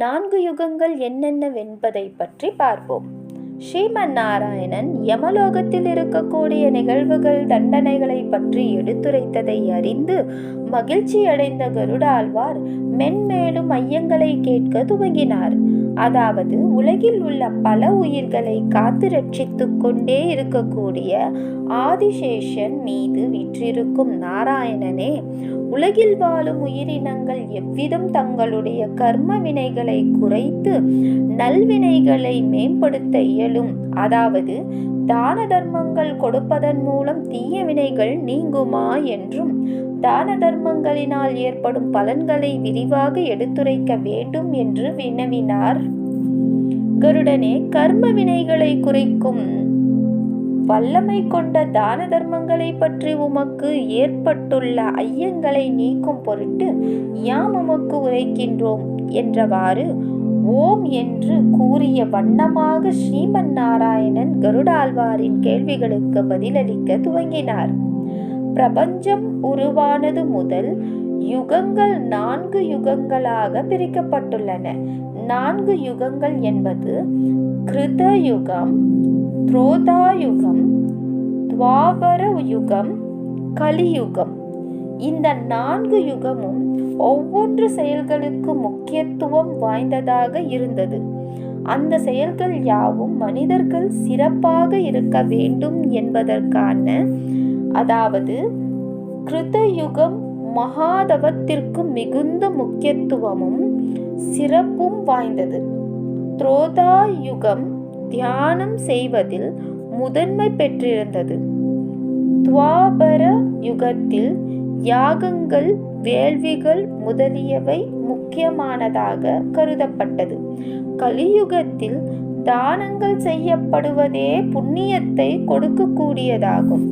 4 யுகங்கள் என்னென்னவென்பதை பற்றி பார்ப்போம். ஸ்ரீமன் நாராயணன் யமலோகத்தில் இருக்கக்கூடிய நிகழ்வுகள், தண்டனைகளை பற்றி எடுத்துரைத்ததை அறிந்து மகிழ்ச்சியடைந்த கருடாழ்வார் மென்மேலும் ஐயங்களை கேட்க துவங்கினார். அதாவது, உலகில் உள்ள பல உயிர்களை காத்து ரட்சித்துக் கொண்டே இருக்கக்கூடிய ஆதிசேஷன் மீது வீற்றிருக்கும் நாராயணனே, உலகில் வாழும் உயிரினங்கள் எவ்விதம் தங்களுடைய கர்ம வினைகளை குறைத்து நல்வினைகளை மேம்படுத்த இயலும், அதாவது தான தர்மங்கள் கொடுப்பதன் மூலம் தீய வினைகள் நீங்குமா என்றும், தான தர்மங்களினால் ஏற்படும் பலன்களை விரிவாக எடுத்துரைக்க வேண்டும் என்று வினவினார். கருடனே, கர்ம வினைகளை குறைக்கும் வல்லமை கொண்ட தான தர்மங்களை பற்றி உமக்கு ஏற்பட்டுள்ள ஐயங்களை நீக்கும் பொருட்டு யாம் உமக்கு உரைக்கின்றோம் என்றவாறு ஓம் என்று கூறிய வண்ணமாக ஸ்ரீமன் நாராயணன் கருடாழ்வாரின் கேள்விகளுக்கு பதிலளிக்க துவங்கினார். பிரபஞ்சம் உருவானது முதல் யுகங்கள் 4 யுகங்களாக பிரிக்கப்பட்டுள்ளன. 4 யுகங்கள் என்பது கிருத யுகம், திரேதா யுகம், துவாபர யுகம், கலியுகம். இந்த 4 யுகமும் ஒவ்வொன்று செயல்களுக்கு முக்கியத்துவம் வாய்ந்ததாக இருந்தது. அந்த செயல்கள் யாவும் மனிதர்கள் சிறப்பாக இருக்க வேண்டும் என்பதற்கான, அதாவது கிருத யுகம் மகாதவத்திற்கு மிகுந்த முக்கியத்துவமும் சிறப்பும் வாய்ந்தது. திரேதா யுகம் தியானம் செய்வதில் முதன்மை பெற்றிருந்தது. துவாபர யுகத்தில் யாகங்கள், வேள்விகள் முதலியவை முக்கியமானதாக கருதப்பட்டது. கலியுகத்தில் தானங்கள் செய்யப்படுவதே புண்ணியத்தை கொடுக்கக்கூடியதாகும்.